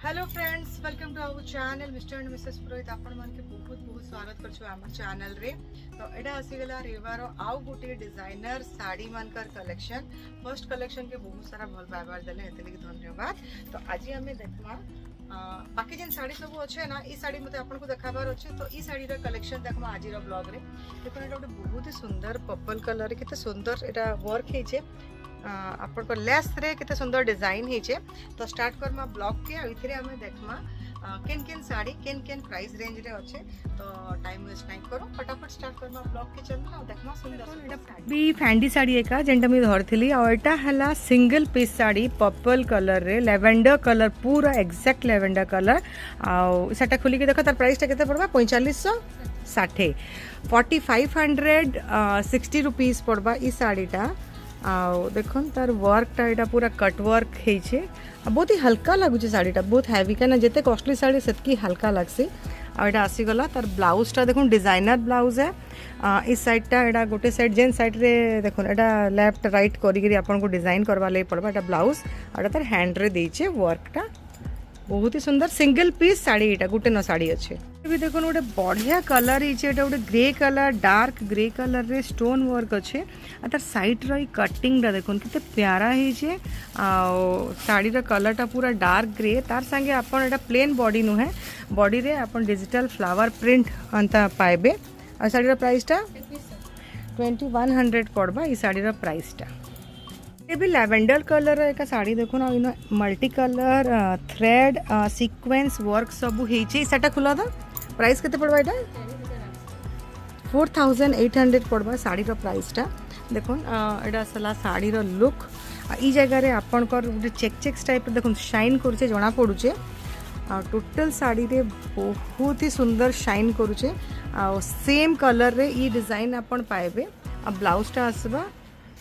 Hello friends, welcome to our channel mister and missus Purohit. आपण मान के बहुत बहुत स्वागत करछु आम चैनल रे। तो एटा आसीगला रेवार आउ गोटे डिजाइनर साड़ी मानकर कलेक्शन। फर्स्ट कलेक्शन के बहुत सारा भल पाइबार देले, हेते लगी धन्यवाद। तो आज हमें देखमा बाकी जेन साड़ी सब अच्छे ना, ई साड़ी मते आपन को देखाबार अच्छे। तो ई साड़ी रा कलेक्शन देखमा आज रो ब्लॉग रे। देखो एटा गोटे बहुत ही सुंदर पर्पल कलर, केते सुंदर एटा वर्क हेचे। आपन को लेस रे केते सुंदर डिजाइन हेचे। तो स्टार्ट करमा ब्लॉग के इथिरे हमें देखमा केन केन साड़ी केन केन प्राइस रेंज रे अच्छे। तो टाइम वेस्ट नहीं करो, फटाफट स्टार्ट करमा ब्लॉग के चलना और देखमा सुंदर भी फैंडी साड़ी एका जेंटा मी धरथिली आ एटा हला single piece sari purple colour रे, लेवेंडर कलर, पूरा एग्जैक्ट लेवेंडर कलर। आ सेटा खोली के देखो तार प्राइस टा केते पड़बा 4560 4560 रुपीस पड़बा ई साड़ी टा। देखन तार वर्क टा एटा पूरा कट वर्क हेचे। बहुत ही हल्का लगुचे साड़ी टा, बहुत हैवी का ना, जेते कॉस्टली साड़ी सेतकी हल्का लगसी। आ एटा आसीगला तार ब्लाउज टा देखुन डिजाइनर ब्लाउज है। इस साइड टा एटा गोटे साइड जेन साइड रे देखुन एटा लेफ्ट राइट करी करी आपन को डिजाइन करवा ले पड़बा। एटा ब्लाउज आटा तार हैंड रे देइचे वर्क टा। बहुत ही सुंदर सिंगल पीस साड़ी एटा गोटे न साड़ी अच्छे। भी देखो गोटे बढ़िया कलर है, गोटे grey colour, dark grey colour रे स्टोन वर्क अच्छे। आ तार साइड रो कटिंग टा देखो किते प्यारा है। साड़ी रो कलर टा पूरा डार्क ग्रे, तार संगे आपन एटा प्लेन बॉडी नु है। बॉडी रे आपन डिजिटल फ्लावर प्रिंट अंता पाइबे। आ साड़ी रो प्राइस टा 2100 पड़बा ई साड़ी रो प्राइस टा। ये भी लैवेंडर कलर एक साड़ी देखो ना, in multi colour thread sequence work सब हेची। सेटा खुला था प्राइस केते पड़बा एटा 4800 पड़बा साड़ी रो प्राइस टा। देखो एटा सला साड़ी रो लुक। ई जगह रे आपन कर चेक चेक टाइप देखो शाइन करूचे, जना पड़ुचे। टोटल साड़ी रे बहुत ही सुंदर शाइन करूचे। सेम कलर रे ई डिजाइन आपन पाएबे। ब्लाउज टा आसबा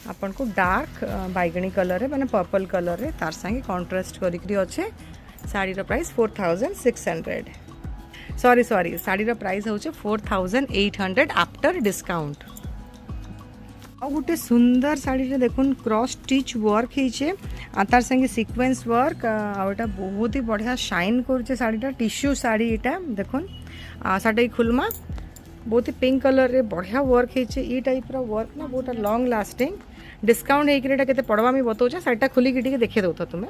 आपन को डार्क बैगनी कलर है, माने पर्पल कलर है, तार संगे कॉन्ट्रास्ट करिकरी अच्छे। साड़ी रो प्राइस 4600 सॉरी साड़ी रो प्राइस होचे 4800 आफ्टर डिस्काउंट। आ गोटे सुंदर साड़ी रे देखुन क्रॉस स्टिच वर्क हेचे। आ तार संगे सीक्वेंस वर्क। आटा बहुत ही बढ़िया शाइन करचे साड़ीटा। टिश्यू साड़ी एटा देखुन। साड़ी खुलमा बहुत ही पिंक कलर रे बढ़िया वर्क हेचे। ई टाइप रो वर्क ना बहुत लॉन्ग लास्टिंग। डिस्काउंट हेकरेटा केते पड़वा मी बतौचे। साड़ीटा खोली के देखे दो तुमे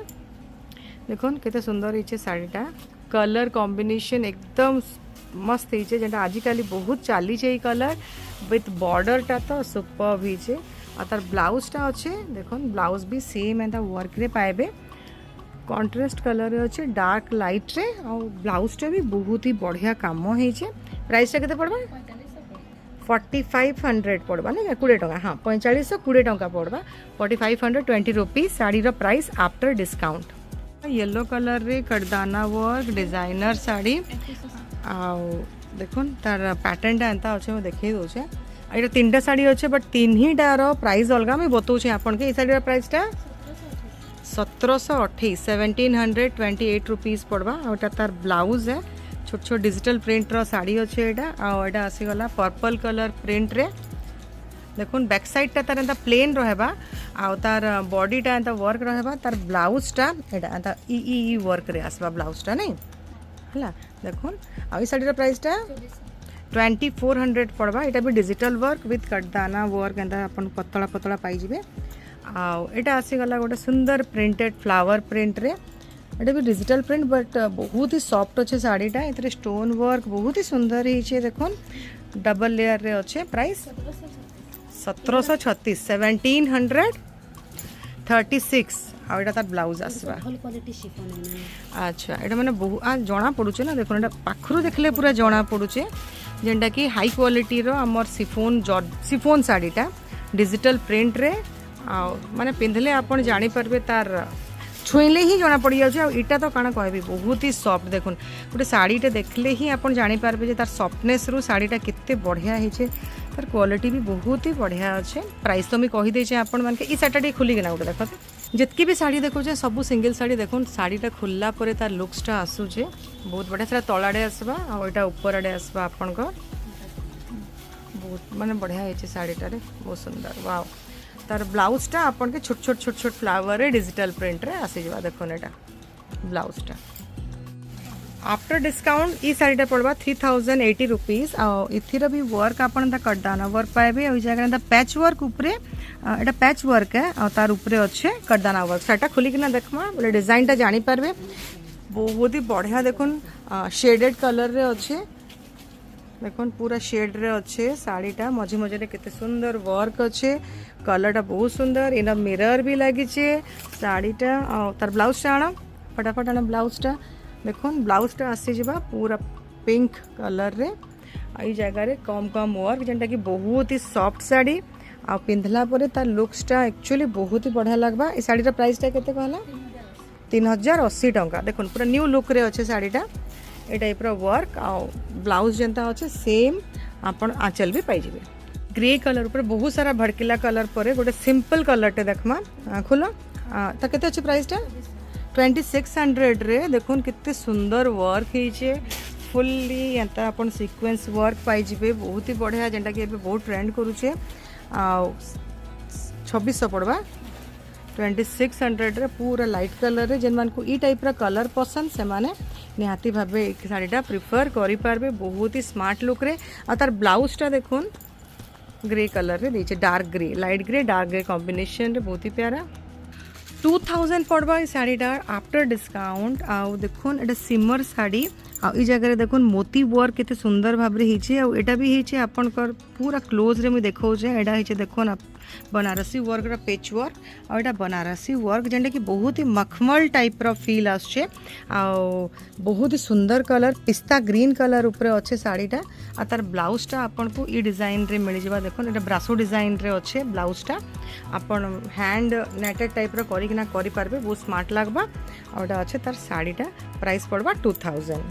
देखो केते सुंदर हेचे साड़ीटा। कलर कॉम्बिनेशन एकदम मस्त हेचे, जेटा आजिकली बहुत चली छे। कलर विथ बॉर्डर टा तो सुपर हेचे। आ तार ब्लाउज टा अच्छे देखो, ब्लाउज भी सेम एंता वर्क रे पाएबे। कॉन्ट्रास्ट कलर अच्छे डार्क लाइट रे। और ब्लाउज टा भी बहुत ही बढ़िया काम हेचे। प्राइस टा केते पड़बा 4500 पड़बा ना 20 टका। हाँ 4520 टका पड़बा 4520 रुपीस साड़ी रो price after discount. Yellow colour रे करदाना वर्क डिजाइनर साड़ी। देखो तार पैटर्न टा एंता अच्छे मैं देखे दौचे। ये तीन टा साड़ी अच्छे, बट तीन ही टार प्राइस अलग मैं बतौचे आपन के। साड़ी प्राइस टा 1728 1728 रुपीस पड़बा। और तार ब्लाउज है छोट छोट डिजिटल प्रिंट रो साड़ी अच्छे। एटा आसीगला पर्पल कलर प्रिंट रे। देखुन बैक साइड टा तार एंता प्लेन रहबा। आ तार बॉडी टा एंता वर्क रहबा। तार ब्लाउज टा एटा एंता ई वर्क रे आसबा ब्लाउज टा नहीं हला। देखुन आ ई साड़ी रो प्राइस टा 2400 पड़बा। एटा भी डिजिटल वर्क विथ कटदाना वर्क एंता अपन पतला पतला पाई जिवे। आ एटा आसीगला गोटे सुंदर प्रिंटेड फ्लावर प्रिंट रे। एटा भी डिजिटल प्रिंट बट बहुत ही सॉफ्ट अच्छे साड़ीटा। इतने स्टोन वर्क बहुत ही सुंदर है। देखो डबल लेयर रे अच्छे। प्राइस 1736 1736। आटा तार ब्लाउज आसवा। अच्छा एटा माने जना पड़ुचे ना। देखो पाखरु देखले पूरा जना पड़ुचे, जेनटा कि हाई क्वालिटी रो हमर सिफोन साड़ीटा डिजिटल प्रिंट रे। माने पिंधले आपन जानी परबे, तार छुईले ही जना पड़ जाए। इटा तो काना कहबी बहुत ही सॉफ्ट। देखुन गोटे साड़ीटा देखले ही आपन जानी पारबे जे तार सॉफ्टनेस रू साड़ीटा कितने बढ़िया हेचे। तार क्वालिटी भी बहुत ही बढ़िया अच्छे। प्राइस तो मैं कही देछे आपन मान के। ई साड़ी खुली के ना गोटे देखो जितकी भी साड़ी देखो सब सिंगल साड़ी देखो। साड़ीटा खुलला परे तार लुक्सटा आसुचे बहुत बढ़िया। सारा तलाड़े आसबा आ एटा ऊपर आड़े आसबा आपन को। बहुत माने बढ़िया हेचे साड़ीटा रे, बहुत सुंदर। वाओ तार ब्लाउज टा आपन के छोट छोट फ्लावर रे डिजिटल प्रिंट रे आसी जवा। देखो नेटा ब्लाउज टा आफ्टर डिस्काउंट ई साड़ीटा पड़वा 3080 रुपीज आर भी वर्क आपन कटदाना वर्क पाइबे जगह पैच वर्क उपरे एटा पैच वर्क है और तार उपरे अच्छे कटदाना वर्क साटा खोलिक ना देखमा बोले डिजाइन टा जानी पारबे बहुत ही बढ़िया देखुन शेडेड कलर रे अच्छे देखुन पूरा शेड रे अच्छे साड़ीटा मझे मझे केते सुंदर वर्क अच्छे कलरटा बहुत सुंदर इन मिरर भी लगी साड़ीटा और तार ब्लाउजटा आना फटाफट आना ब्लाउजटा देखुन ब्लाउजटा आसी जावा पूरा पिंक कलर रे आई जगह रे कम कम वर्क जेनटा कि बहुत ही सॉफ्ट साड़ी आ पिंधला परे तार लुक्सटा एक्चुअली बहुत ही बढ़िया लगबा ए साड़ीर प्राइसटा केते कहला 3080 टंका देखुन पूरा न्यू लुक रे अच्छे साड़ीटा ए टाइप रो वर्क आ ब्लाउज जेनता अच्छे सेम आपन आंचल भी पाई जिवे ग्रे कलर ऊपर बहुत सारा भड़किला कलर परे गोटे सिंपल कलर टे देखमा खोलो त केते अच्छे प्राइसटा 2600 रे देखुन कितने सुंदर वर्क है फुल्ली एंता अपन सीक्वेंस वर्क पाई जिवे बहुत ही बढ़िया जेंटा कि बहुत ट्रेंड करूचे 2600 पड़वा 2600 रे पूरा लाइट कलर रे जेन मान को ई टाइप रा कलर पसंद से माने निहाती भाबे एक साड़ीटा प्रिफर करि पारबे बहुत ही स्मार्ट लुक रे आ तार ब्लाउजटा देखुन ग्रे कलर रे देचे dark grey light grey dark grey combination रे बहुत ही प्यारा 2000 पड़वा ई साड़ीटा आफ्टर डिस्काउंट आउ देखुन एटा सिमर साड़ी आ ई जगह देखुन मोती वर्क केते सुंदर भाबरे हिचे आ एटा भी हिचे आपन कर पूरा क्लोज रे मु देखौ जे एटा हिचे देखुन बनारसी वर्क रा पेच वर्क आ एटा बनारसी वर्क जेंटा कि बहुत ही मखमल टाइप रा फील आछे आ बहुत ही सुंदर कलर पिस्ता ग्रीन कलर ऊपर अच्छे साड़ीटा आ तार ब्लाउजटा आपन को ई डिजाइन रे मिल जेबा देखुन एटा ब्रासो डिजाइन रे अच्छे ब्लाउजटा आपन हैंड नेटेड टाइप रा करी ना करि पारबे बहुत स्मार्ट लागबा आ एटा अच्छे तार साड़ीटा प्राइस पड़बा 2000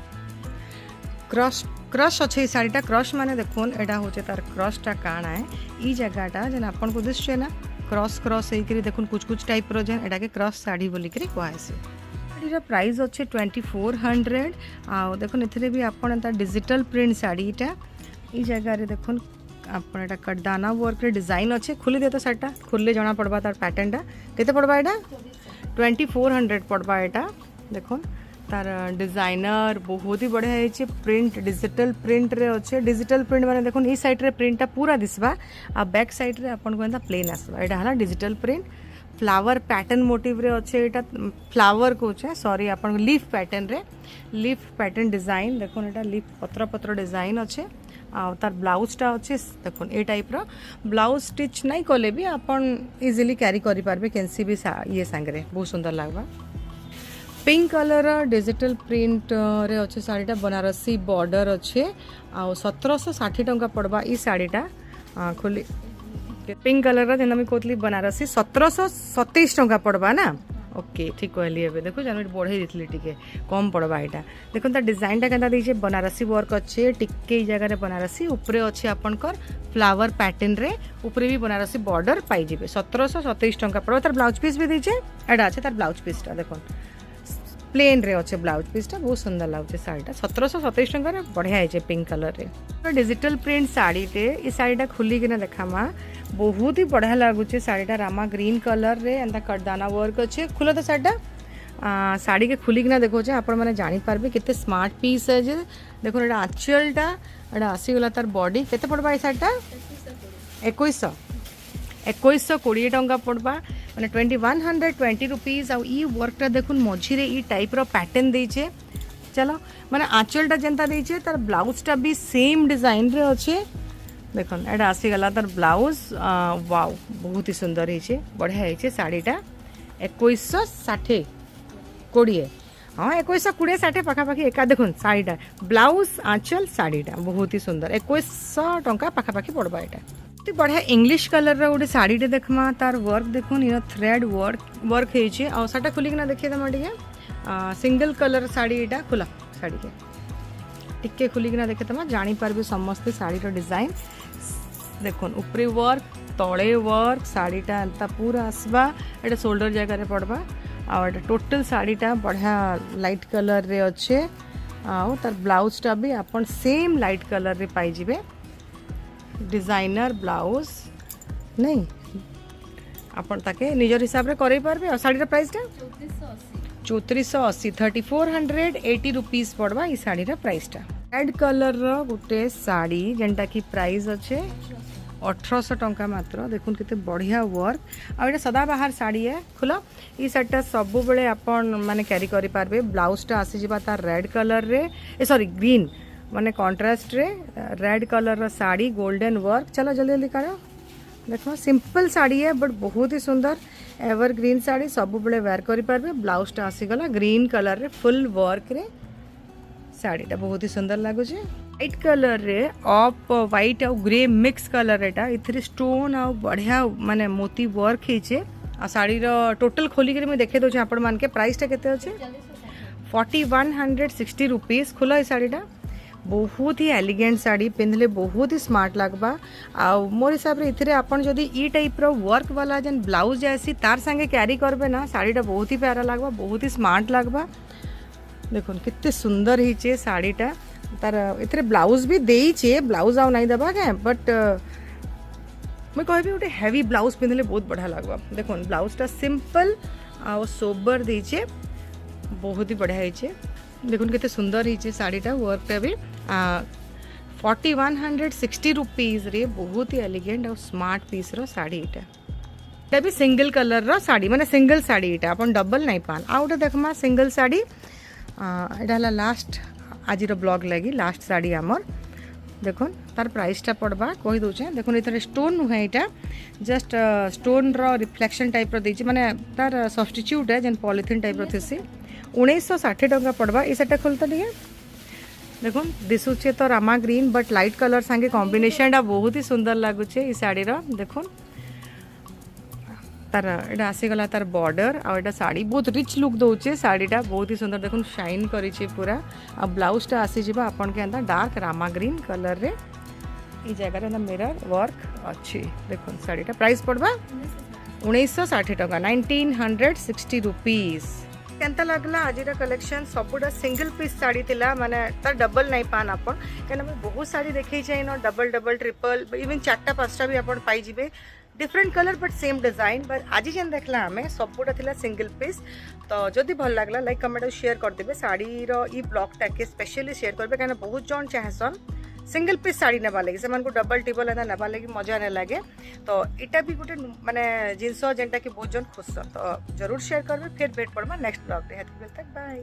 क्रश क्रश अच्छे साड़ीटा क्रश माने देखुन एटा होचे तार क्रशटा काना है ई जगहटा जेन आपन को दिसछे ना क्रॉस क्रॉस हेकरी देखुन कुछ कुछ टाइप रो जेन एटा के क्रॉस साड़ी बोली करी कहैसे साड़ीर प्राइस अच्छे 2400 आ देखुन एथरे भी आपन एता डिजिटल प्रिंट साड़ीटा ई जगह रे देखुन आपन एटा कटदाना वर्क रे डिजाइन अच्छे खुली दे तो साड़ीटा खुलले जणा पड़बा तार पैटर्नटा केते पड़बा एटा 2400 पड़बा एटा देखुन तार डिजाइनर बहुत ही बढ़िया है प्रिंट डिजिटल प्रिंट रे अच्छे डिजिटल प्रिंट माने देखुन ई साइड रे प्रिंटटा पूरा दिसबा आ बैक साइड रे आपन को एंता प्लेन आसबा एटा हला digital print flower pattern motive रे अच्छे एटा फ्लावर को छे सॉरी आपन लीफ पैटर्न डिजाइन देखुन एटा लीफ पत्र पत्र डिजाइन अच्छे आ तार ब्लाउजटा अच्छे देखुन ए टाइप रो ब्लाउज स्टिच नहीं कले भी आपन इजीली कैरी करि पारबे कैंसी भी ये संगरे बहुत सुंदर लागबा पिंक कलर डिजिटल प्रिंट रे अच्छे साड़ीटा बनारसी बॉर्डर अच्छे आ 1760 टंका पड़वा ई साड़ीटा खोली पिंक कलर जेन मुझे कहली बनारसी 1727 टंका पड़वा ना ओके ठीक कहली एबे देखो जान बढ़े देथली टिके कम पड़वा एटा देखो ता डिजाइनटा केनता दीजे बनारसी वर्क अच्छे टिके जगह रे बनारसी ऊपरे अच्छे आपन कर फ्लावर पैटर्न रे ऊपरे भी बनारसी बॉर्डर पाई जिवे 1727 टंका पड़वा तार ब्लाउज पीस भी दीजे एटा अच्छे तार ब्लाउज पीसटा देखो प्लेन रे अच्छे ब्लाउज पीसटा बहुत सुंदर लागे साड़ीटा 1727 टंका रे बढ़िया है पिंक कलर रे डिजिटल प्रिंट साड़ी टे ई साड़ीटा खुली के देखामा बहुत ही बढ़िया लगुचे साड़ीटा रामा ग्रीन कलर रे एंता कटदाना वर्क अच्छे खुलो तो साड़ीटा साड़ी के खुली के देखो आपण मैंने जानी पारबे कितने स्मार्ट पीस है जे देखो एटा आंचलटा एटा आसीगला तार बॉडी केते पड़बा ई साड़ीटा 2120 टंका पड़बा मैंने 2120 रुपीज आई वर्कटा देखुन मझिरे ई टाइप रो पैटर्न देछे चलो मैंने आंचलटा जेंता देछे तार ब्लाउजटा भी सेम डिजाइन रे अच्छे देखुन एटा आसीगला तार ब्लाउज वाओ बहुत ही सुंदर है बढ़िया है साड़ीटा 2160 20 हाँ 2120 60 पाखापाखि एका देखुन साड़ीटा ब्लाउज आंचल साड़ीटा बहुत ही सुंदर 2100 टंका पाखापाखि पड़बा एटा बढ़िया इंग्लिश कलर रा गोटे साड़ीटे देखमा तार वर्क देखुन इन थ्रेड वर्क है आ साटा खुलिक ना देखिए तुम टे सिंगल कलर साड़ी एटा खुला साड़ी के टिके खुलिक ना देखे तुम जानी पारबे समस्ते साड़ी रो डिजाइन देखुन ऊपरे वर्क तले वर्क साड़ीटा एंता पूरा आसबा एटा शोल्डर जगह रे पड़बा आ एटा टोटल साड़ीटा बढ़िया लाइट कलर रे अच्छे आ तार ब्लाउजटा भी आपन सेम लाइट कलर रे पाई जिवे डिजाइनर ब्लाउज नहीं अपन ताके निजर हिसाब रे करे पारबे और साड़ी रा प्राइस टा 3480 3480 रुपीस पड़वा ई साड़ी रा प्राइस टा। रेड कलर रो गुटे साड़ी जेंटा की प्राइस अच्छे 1800 टंका मात्र। देखुन केते बढ़िया वर्क आ एटा सदा बाहर साड़ी है। खुला ई सेटटा सब बेले आपण माने कैरी करि पारबे। ब्लाउज टा आसी जिबा तार रेड कलर रे सॉरी ग्रीन माने कंट्रास्ट रे रेड कलर रो साड़ी गोल्डन वर्क। चलो जल्दी जल्दी करो। देखो सिंपल साड़ी है बट बहुत ही सुंदर एवर ग्रीन साड़ी सब बेले वेयर करि पारबे। ब्लाउज टा आसी गला ग्रीन कलर रे फुल वर्क रे साड़ीटा बहुत ही सुंदर लगुचे। व्हाइट कलर रे ऑफ व्हाइट और ग्रे मिक्स कलर एटा इथरे स्टोन आ बढ़िया माने मोती वर्क हिचे आ साड़ी रो टोटल खोली के मैं देखे दो आपण मान के प्राइस टा केते अछि 4160 रुपीस। खुला ई साड़ीटा बहुत ही एलिगेंट साड़ी पिंधले बहुत ही स्मार्ट लगबा आ मोर हिसाब रे इथरे आपण जदी ई टाइप रो वर्क वाला जन ब्लाउज जैसी तार संगे कैरी करबे ना साड़ीटा बहुत ही प्यारा लगबा बहुत ही स्मार्ट लगबा। देखो कितने सुंदर ही साड़ीटा तार इतरे ब्लाउज भी देइछे ब्लाउज आउ नहीं दबा के बट मैं कहबी गोटे हेवी ब्लाउज पिंधले बहुत बढ़िया लगबा। देखो ब्लाउजटा सिंपल आ सोबर देइछे बहुत ही बढ़िया हिचे। देखो कितने सुंदर हिचे साड़ीटा वर्कटा भी 4160 रुपीस रे बहुत ही एलिगेंट और स्मार्ट पीस रो साड़ी एटा। एटा भी सिंगल कलर रो साड़ी माने सिंगल साड़ी एटा अपन डबल नहीं पान आ गोटे देखमा सिंगल साड़ी एटा लास्ट आज ब्लॉग लगी लास्ट साड़ी आमर। देखो तार प्राइस टा पड़वा कही दूचे। देखो इतने स्टोन नुहे यहाँ जस्ट स्टोन रो रिफ्लेक्शन टाइप रो देछि माने तार सब्स्टिट्यूट है जेन पॉलिथिन टाइप रो थिसी 1960 टंका पड़वा। ई सेटा खोलता ठीक है। देखो दिशुचे तो Rama green but light colour संगे कॉम्बिनेशन टा बहुत ही सुंदर लगुचे ई साड़ी रो। देखो तार एटा आसीगला तार बॉर्डर आ एटा साड़ी बहुत रिच लुक दौचे साड़ीटा बहुत ही सुंदर। देखो शाइन करिछे पूरा आ ब्लाउजटा आसी जिबा आपन के अंदर डार्क रामा ग्रीन कलर रे ई जगह रे मिरर वर्क अच्छी। देखो साड़ीटा प्राइस पड़वा 1960 टका 1960 रुपीस। केनता लागला आजिरा कलेक्शन सबुटा सिंगल पीस साड़ी थिला माने तार डबल नहीं पान आपन केना मैं बहुत साड़ी देखै छै न डबल डबल ट्रिपल इवन चारटा पांचटा भी आपन पाई जिबे different colour but same design but आज जेन देखला हमें सबुटा थिला सिंगल पीस। तो जदि भल लागला लाइक कमेंट और शेयर कर देबे साड़ी रो ई ब्लॉग टैग के स्पेशली शेयर करबे काना बहुत जन चाहेसन सिंगल पीस साड़ी नेबा लगे से को डबल टिबल एदा नेबा लगे मजा नहीं लगे। तो इटा भी गोटे माने जिनस जेनटा कि बहुत जन खुश तो जरूर शेयर करबे। फिर भेट पड़मा नेक्स्ट ब्लॉग रे। हेतु तक बाय।